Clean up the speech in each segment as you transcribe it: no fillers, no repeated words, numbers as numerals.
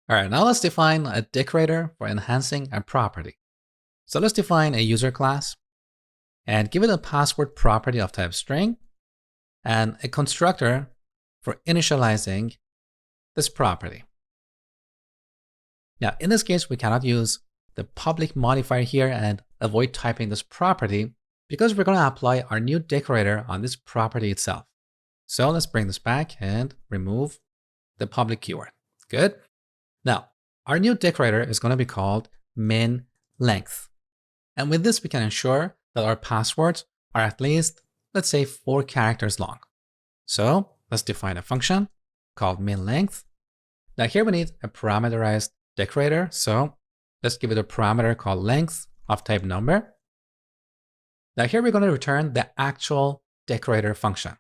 All right, now let's define a decorator for enhancing a property. So let's define a user class and give it a password property of type string and a constructor for initializing this property. Now, in this case, we cannot use the public modifier here and avoid typing this property because we're going to apply our new decorator on this property itself. So let's bring this back and remove the public keyword. Good. Now, our new decorator is going to be called min length. And with this, we can ensure that our passwords are at least, let's say, 4 characters long. So let's define a function called min length. Now here we need a parameterized decorator. So let's give it a parameter called length of type number. Now here we're going to return the actual decorator function.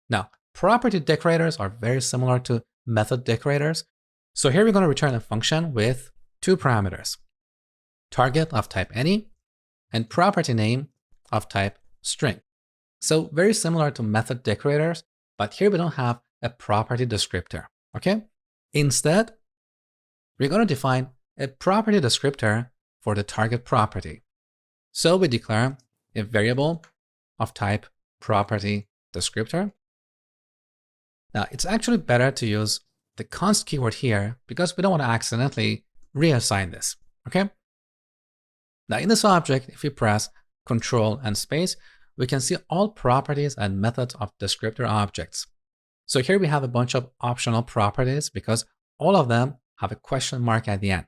Now, property decorators are very similar to method decorators. So here we're going to return a function with 2 parameters, target of type any and property name of type string. So very similar to method decorators, but here we don't have a property descriptor, okay? Instead, we're going to define a property descriptor for the target property. So we declare a variable of type property descriptor. Now, it's actually better to use the const keyword here because we don't want to accidentally reassign this, okay? Now in this object, if we press Control and space, we can see all properties and methods of descriptor objects. So here we have a bunch of optional properties because all of them have a question mark at the end.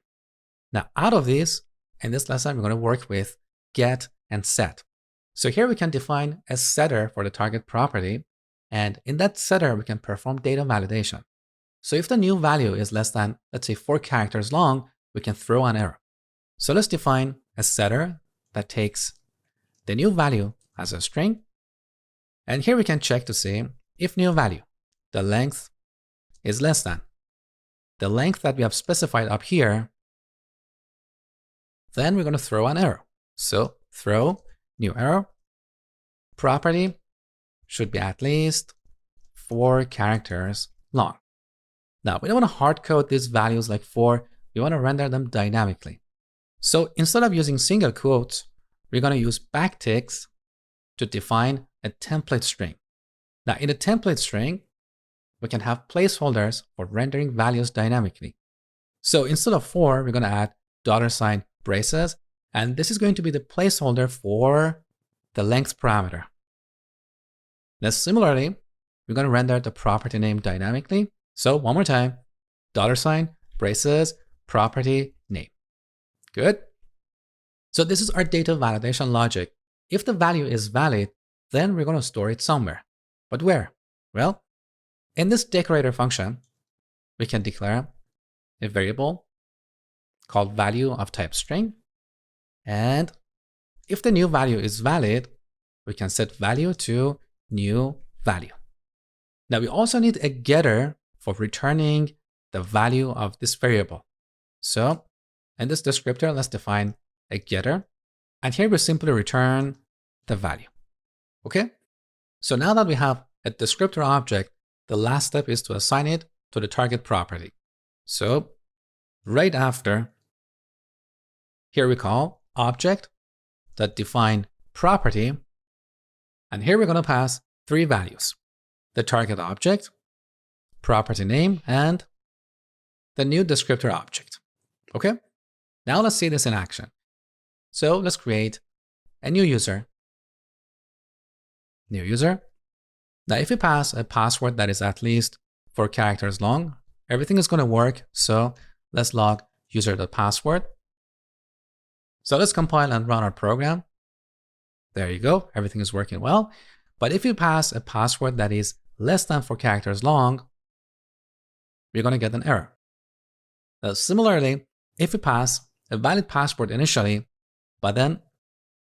Now out of these, in this lesson, we're going to work with get and set. So here we can define a setter for the target property. And in that setter, we can perform data validation. So if the new value is less than, let's say, 4 characters long, we can throw an error. So let's define a setter that takes the new value as a string. And here we can check to see if new value, the length, is less than the length that we have specified up here, then we're going to throw an error. So throw new error. Property should be at least 4 characters long. Now, we don't want to hard code these values like 4. We want to render them dynamically. So instead of using single quotes, we're going to use backticks to define a template string. Now, in a template string, we can have placeholders for rendering values dynamically. So instead of 4, we're going to add $ braces, and this is going to be the placeholder for the length parameter. Now, similarly, we're going to render the property name dynamically. So one more time, $ braces, property name. Good. So this is our data validation logic. If the value is valid, then we're going to store it somewhere. But where? Well, in this decorator function, we can declare a variable called value of type string. And if the new value is valid, we can set value to new value. Now we also need a getter for returning the value of this variable. So in this descriptor, let's define a getter. And here we simply return the value. Okay? So now that we have a descriptor object, the last step is to assign it to the target property. So right after, here we call object that define property. And here we're going to pass 3 values: the target object, property name, and the new descriptor object. Okay? Now let's see this in action. So let's create a new user. New user. Now if we pass a password that is at least 4 characters long, everything is going to work. So let's log user.password. So let's compile and run our program. There you go. Everything is working well. But if you pass a password that is less than 4 characters long, we're going to get an error. Now, similarly, if we pass a valid password initially, but then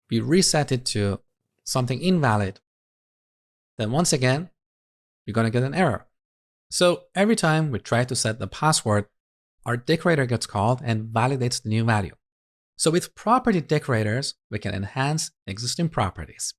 we reset it to something invalid, then once again, we're going to get an error. So every time we try to set the password, our decorator gets called and validates the new value. So with property decorators, we can enhance existing properties.